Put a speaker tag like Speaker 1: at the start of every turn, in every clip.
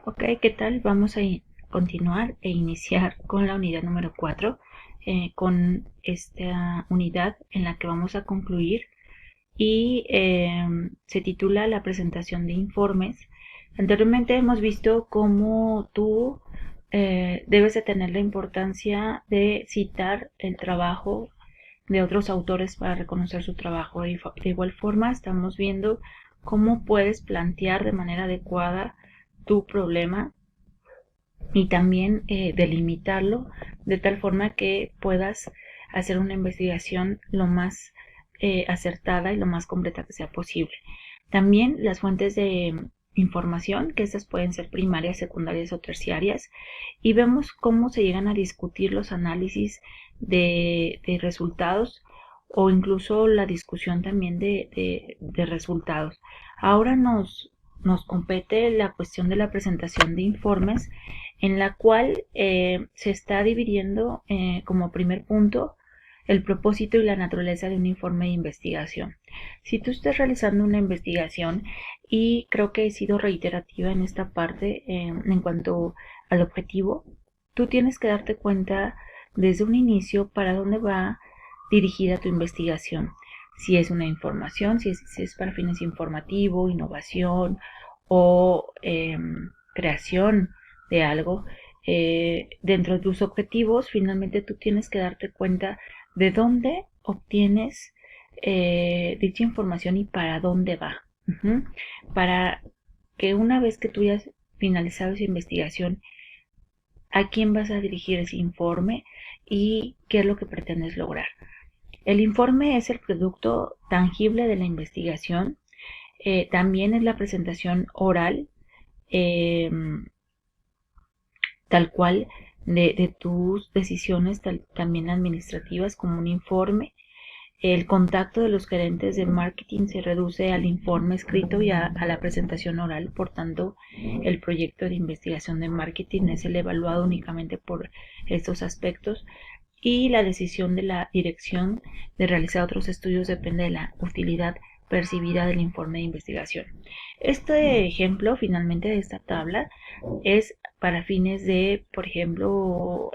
Speaker 1: Ok, ¿qué tal? Vamos a continuar e iniciar con la unidad número 4, con esta unidad en la que vamos a concluir y se titula La presentación de informes. Anteriormente hemos visto cómo tú debes de tener la importancia de citar el trabajo de otros autores para reconocer su trabajo. De igual forma, estamos viendo cómo puedes plantear de manera adecuada tu problema y también delimitarlo de tal forma que puedas hacer una investigación lo más acertada y lo más completa que sea posible. También las fuentes de información, que estas pueden ser primarias, secundarias o terciarias, y vemos cómo se llegan a discutir los análisis de resultados o incluso la discusión también de resultados. Ahora nos compete la cuestión de la presentación de informes, en la cual se está dividiendo como primer punto el propósito y la naturaleza de un informe de investigación. Si tú estás realizando una investigación, y creo que he sido reiterativa en esta parte en cuanto al objetivo, tú tienes que darte cuenta desde un inicio para dónde va dirigida tu investigación. Si es una información, si es para fines informativo, innovación o creación de algo. Dentro de tus objetivos, finalmente tú tienes que darte cuenta de dónde obtienes dicha información y para dónde va. Para que una vez que tú hayas finalizado esa investigación, a quién vas a dirigir ese informe y qué es lo que pretendes lograr. El informe es el producto tangible de la investigación. También es la presentación oral, tal cual, de tus decisiones, también administrativas, como un informe. El contacto de los gerentes de marketing se reduce al informe escrito y a la presentación oral. Por tanto, el proyecto de investigación de marketing es el evaluado únicamente por estos aspectos, y la decisión de la dirección de realizar otros estudios depende de la utilidad percibida del informe de investigación. Este ejemplo, finalmente, de esta tabla es para fines de, por ejemplo,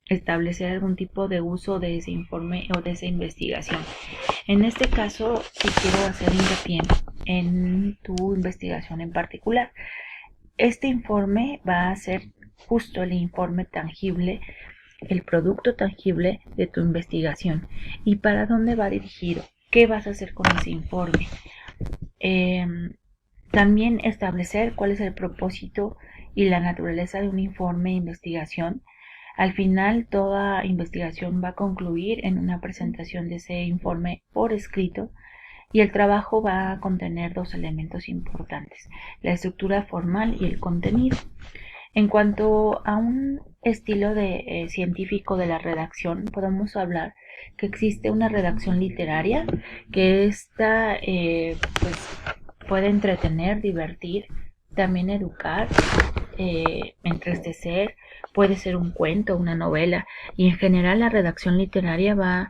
Speaker 1: establecer algún tipo de uso de ese informe o de esa investigación. En este caso, si quiero hacer hincapié en tu investigación en particular, este informe va a ser justo el informe tangible, el producto tangible de tu investigación. ¿Y para dónde va dirigido? ¿Qué vas a hacer con ese informe? También establecer cuál es el propósito y la naturaleza de un informe de investigación. Al final, toda investigación va a concluir en una presentación de ese informe por escrito, y el trabajo va a contener dos elementos importantes: la estructura formal y el contenido. En cuanto a un estilo científico de la redacción, podemos hablar que existe una redacción literaria, que esta pues puede entretener, divertir, también educar, entristecer, puede ser un cuento, una novela, y en general la redacción literaria va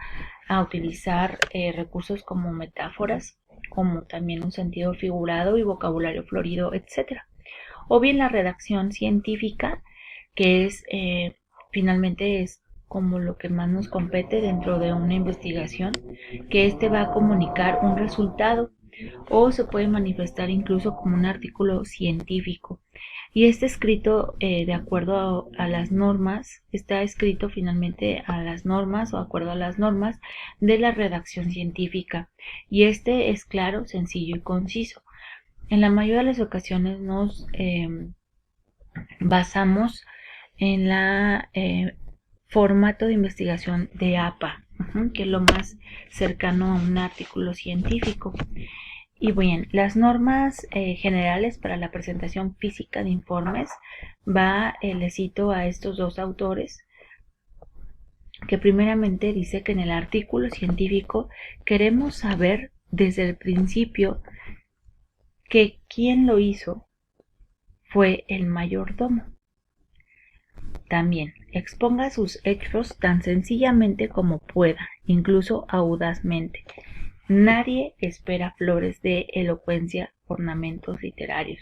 Speaker 1: a utilizar recursos como metáforas, como también un sentido figurado y vocabulario florido, etc. O bien la redacción científica, que es finalmente es como lo que más nos compete dentro de una investigación, que va a comunicar un resultado o se puede manifestar incluso como un artículo científico. Y escrito de acuerdo a las normas, está escrito finalmente a las normas o de acuerdo a las normas de la redacción científica. Y es claro, sencillo y conciso. En la mayoría de las ocasiones nos basamos en la formato de investigación de APA, que es lo más cercano a un artículo científico. Y bien, las normas generales para la presentación física de informes les cito a estos dos autores, que primeramente dice que en el artículo científico queremos saber desde el principio que quien lo hizo fue el mayordomo. También exponga sus hechos tan sencillamente como pueda, incluso audazmente. Nadie espera flores de elocuencia, ornamentos literarios.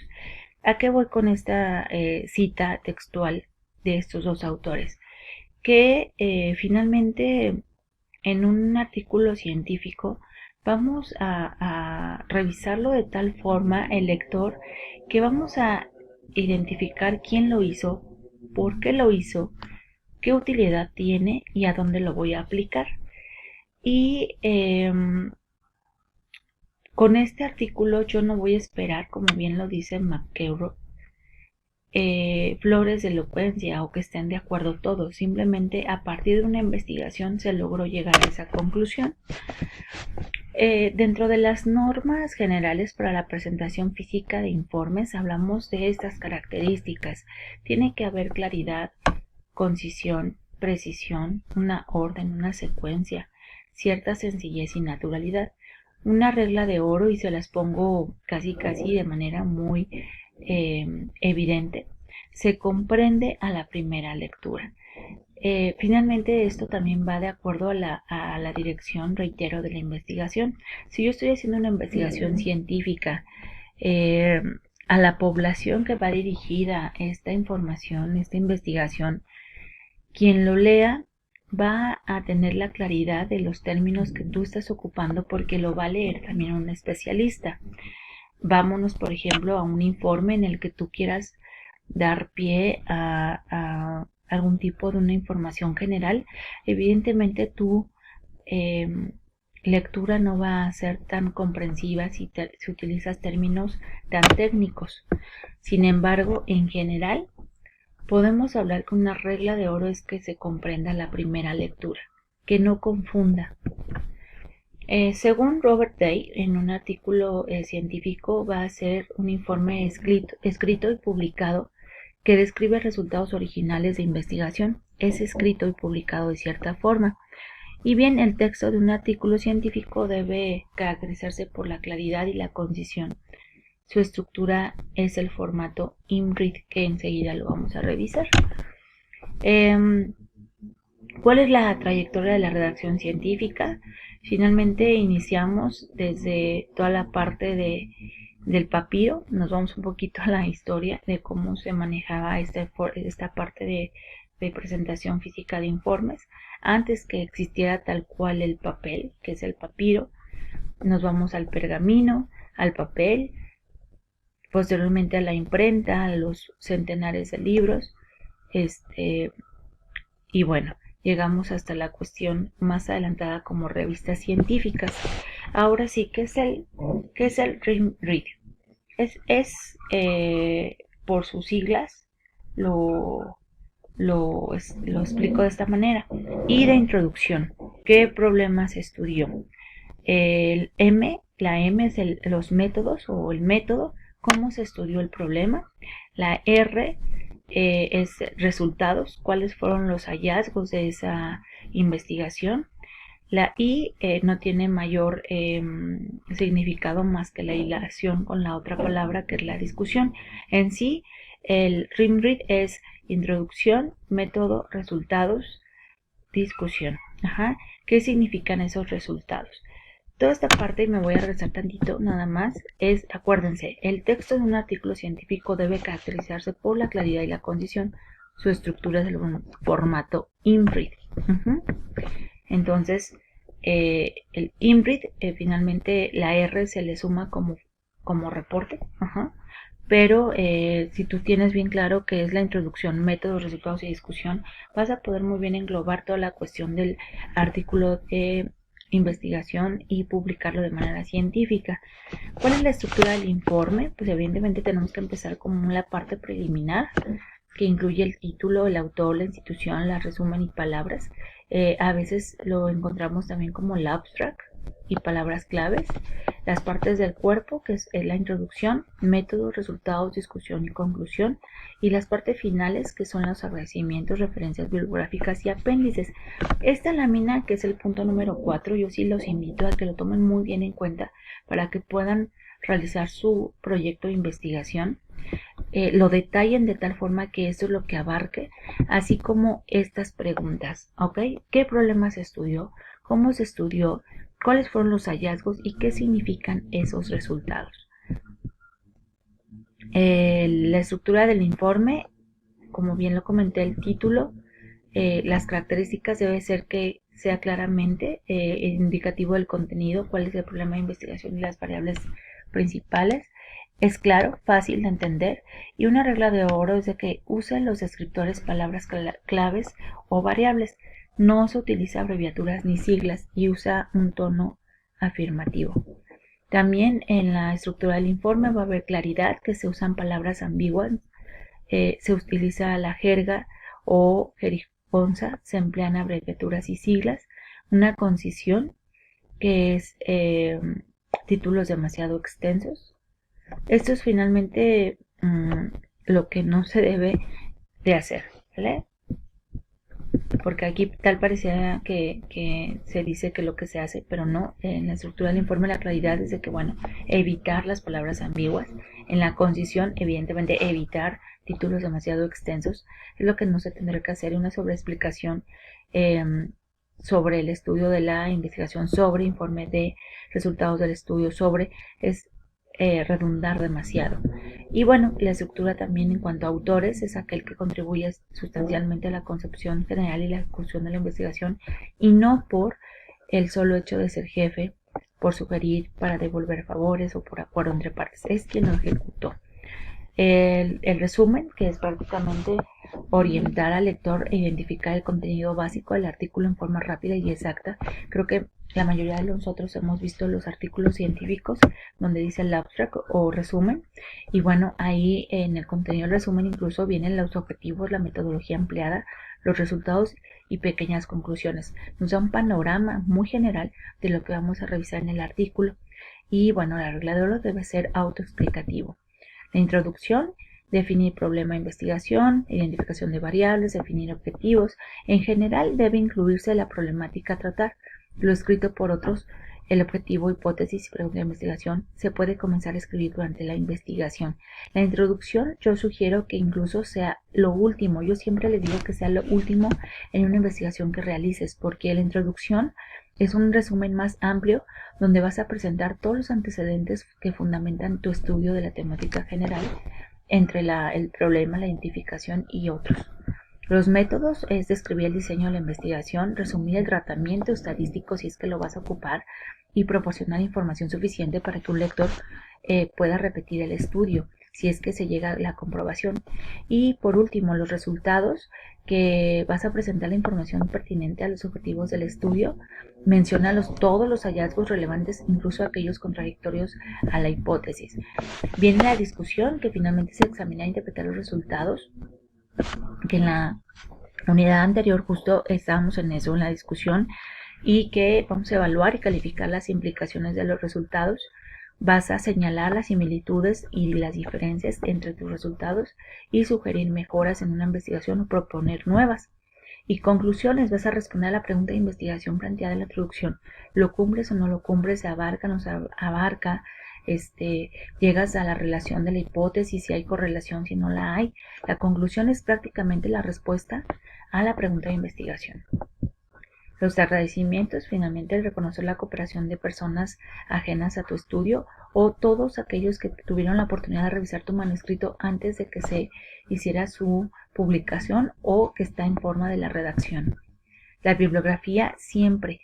Speaker 1: ¿A qué voy con esta cita textual de estos dos autores? Que finalmente en un artículo científico vamos a revisarlo de tal forma el lector que vamos a identificar quién lo hizo, por qué lo hizo, qué utilidad tiene y a dónde lo voy a aplicar. Y con este artículo yo no voy a esperar, como bien lo dice McEnroe, flores de elocuencia o que estén de acuerdo todos. Simplemente a partir de una investigación se logró llegar a esa conclusión. Dentro de las normas generales para la presentación física de informes hablamos de estas características. Tiene que haber claridad, concisión, precisión, una orden, una secuencia, cierta sencillez y naturalidad. Una regla de oro, y se las pongo casi de manera muy evidente, se comprende a la primera lectura. Finalmente esto también va de acuerdo a la dirección, reitero, de la investigación. Si yo estoy haciendo una investigación científica, a la población que va dirigida esta información, esta investigación, quien lo lea va a tener la claridad de los términos que tú estás ocupando porque lo va a leer también un especialista. Vámonos, por ejemplo, a un informe en el que tú quieras dar pie a algún tipo de una información general. Evidentemente tu lectura no va a ser tan comprensiva si utilizas términos tan técnicos. Sin embargo, en general, podemos hablar que una regla de oro es que se comprenda la primera lectura, que no confunda. Según Robert Day, en un artículo científico va a ser un informe escrito y publicado que describe resultados originales de investigación. Es escrito y publicado de cierta forma. Y bien, el texto de un artículo científico debe caracterizarse por la claridad y la concisión. Su estructura es el formato IMRIT, que enseguida lo vamos a revisar. ¿Cuál es la trayectoria de la redacción científica? Finalmente iniciamos desde toda la parte del papiro. Nos vamos un poquito a la historia de cómo se manejaba esta parte de presentación física de informes. Antes que existiera tal cual el papel, que es el papiro, nos vamos al pergamino, al papel, posteriormente a la imprenta, a los centenares de libros, y bueno, llegamos hasta la cuestión más adelantada como revistas científicas. Ahora sí, ¿qué es el RIMRID? Es por sus siglas, lo explico de esta manera. Y de introducción, ¿qué problemas estudió? La M es los métodos o el método, cómo se estudió el problema. La R es resultados, cuáles fueron los hallazgos de esa investigación. La I no tiene mayor significado más que la hilación con la otra palabra, que es la discusión. En sí, el RIMRID es introducción, método, resultados, discusión. ¿Qué significan esos resultados? Toda esta parte, y me voy a regresar tantito nada más, es, acuérdense, el texto de un artículo científico debe caracterizarse por la claridad y la concisión. Su estructura es el formato IMRID. Entonces, el IMRID, finalmente la R se le suma como reporte. Pero si tú tienes bien claro que es la introducción, métodos, resultados y discusión, vas a poder muy bien englobar toda la cuestión del artículo de investigación y publicarlo de manera científica. ¿Cuál es la estructura del informe? Pues evidentemente tenemos que empezar con la parte preliminar, que incluye el título, el autor, la institución, la resumen y palabras. A veces lo encontramos también como el abstract y palabras claves. Las partes del cuerpo, que es la introducción, métodos, resultados, discusión y conclusión. Y las partes finales, que son los agradecimientos, referencias bibliográficas y apéndices. Esta lámina, que es el punto número 4, yo sí los invito a que lo tomen muy bien en cuenta para que puedan realizar su proyecto de investigación. Lo detallen de tal forma que esto es lo que abarque, así como estas preguntas, ¿ok? ¿Qué problemas se estudió? ¿Cómo se estudió? ¿Cuáles fueron los hallazgos y qué significan esos resultados? La estructura del informe, como bien lo comenté, el título, las características debe ser que sea claramente indicativo del contenido, cuál es el problema de investigación y las variables principales. Es claro, fácil de entender, y una regla de oro es de que usen los descriptores palabras claves o variables. No se utiliza abreviaturas ni siglas y usa un tono afirmativo. También en la estructura del informe va a haber claridad, que se usan palabras ambiguas, se utiliza la jerga o jerigonza, se emplean abreviaturas y siglas, una concisión, que es títulos demasiado extensos. Esto es finalmente lo que no se debe de hacer, ¿vale? Porque aquí tal parecía que se dice que lo que se hace, pero no. En la estructura del informe la claridad es de que, bueno, evitar las palabras ambiguas. En la concisión, evidentemente, evitar títulos demasiado extensos. Es lo que no se tendrá que hacer. Una sobreexplicación sobre el estudio de la investigación, sobre informe de resultados del estudio, sobre es redundar demasiado. Y bueno, la estructura también en cuanto a autores es aquel que contribuye sustancialmente a la concepción general y la ejecución de la investigación, y no por el solo hecho de ser jefe, por sugerir, para devolver favores o por acuerdo entre partes. Es quien lo ejecutó. El resumen, que es prácticamente orientar al lector e identificar el contenido básico del artículo en forma rápida y exacta. Creo que la mayoría de nosotros hemos visto los artículos científicos donde dice el abstract o resumen, y bueno, ahí en el contenido del resumen incluso vienen los objetivos, la metodología empleada, los resultados y pequeñas conclusiones. Nos da un panorama muy general de lo que vamos a revisar en el artículo, y bueno, la regla de oro debe ser autoexplicativo. La introducción: definir problema de investigación, identificación de variables, definir objetivos. En general debe incluirse la problemática a tratar. Lo escrito por otros, el objetivo, hipótesis y pregunta de investigación, se puede comenzar a escribir durante la investigación. La introducción yo sugiero que incluso sea lo último. Yo siempre les digo que sea lo último en una investigación que realices, porque la introducción es un resumen más amplio donde vas a presentar todos los antecedentes que fundamentan tu estudio de la temática general, entre el problema, la identificación y otros. Los métodos es describir el diseño de la investigación, resumir el tratamiento estadístico si es que lo vas a ocupar, y proporcionar información suficiente para que un lector pueda repetir el estudio si es que se llega a la comprobación. Y por último, los resultados, que vas a presentar la información pertinente a los objetivos del estudio, menciona todos los hallazgos relevantes, incluso aquellos contradictorios a la hipótesis. Viene la discusión, que finalmente se examina e interpretar los resultados, que en la unidad anterior justo estábamos en eso, en la discusión, y que vamos a evaluar y calificar las implicaciones de los resultados. Vas a señalar las similitudes y las diferencias entre tus resultados y sugerir mejoras en una investigación o proponer nuevas. Y conclusiones: vas a responder a la pregunta de investigación planteada en la introducción. ¿Lo cumples o no lo cumples? ¿Se abarca o no se abarca? Llegas a la relación de la hipótesis, si hay correlación, si no la hay. La conclusión es prácticamente la respuesta a la pregunta de investigación. Los agradecimientos: finalmente, el reconocer la cooperación de personas ajenas a tu estudio o todos aquellos que tuvieron la oportunidad de revisar tu manuscrito antes de que se hiciera su publicación o que está en forma de la redacción. La bibliografía siempre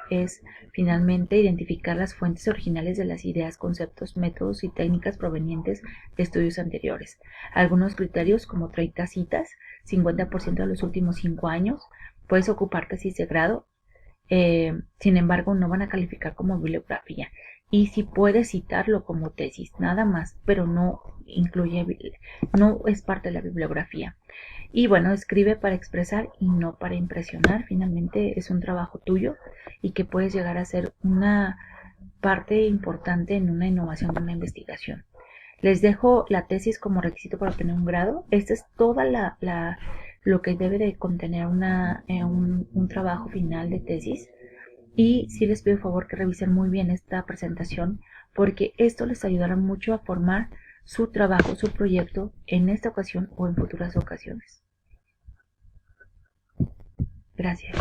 Speaker 1: es finalmente identificar las fuentes originales de las ideas, conceptos, métodos y técnicas provenientes de estudios anteriores. Algunos criterios, como 30 citas, 50% de los últimos 5 años. Puedes ocupar tesis de grado, sin embargo no van a calificar como bibliografía. Y si puedes citarlo como tesis, nada más, pero no es parte de la bibliografía. Y bueno, escribe para expresar y no para impresionar. Finalmente es un trabajo tuyo y que puedes llegar a ser una parte importante en una innovación de una investigación. Les dejo la tesis como requisito para obtener un grado. Esta es toda lo que debe de contener un trabajo final de tesis. Y sí les pido por favor que revisen muy bien esta presentación, porque esto les ayudará mucho a formar su trabajo, su proyecto en esta ocasión o en futuras ocasiones. Gracias.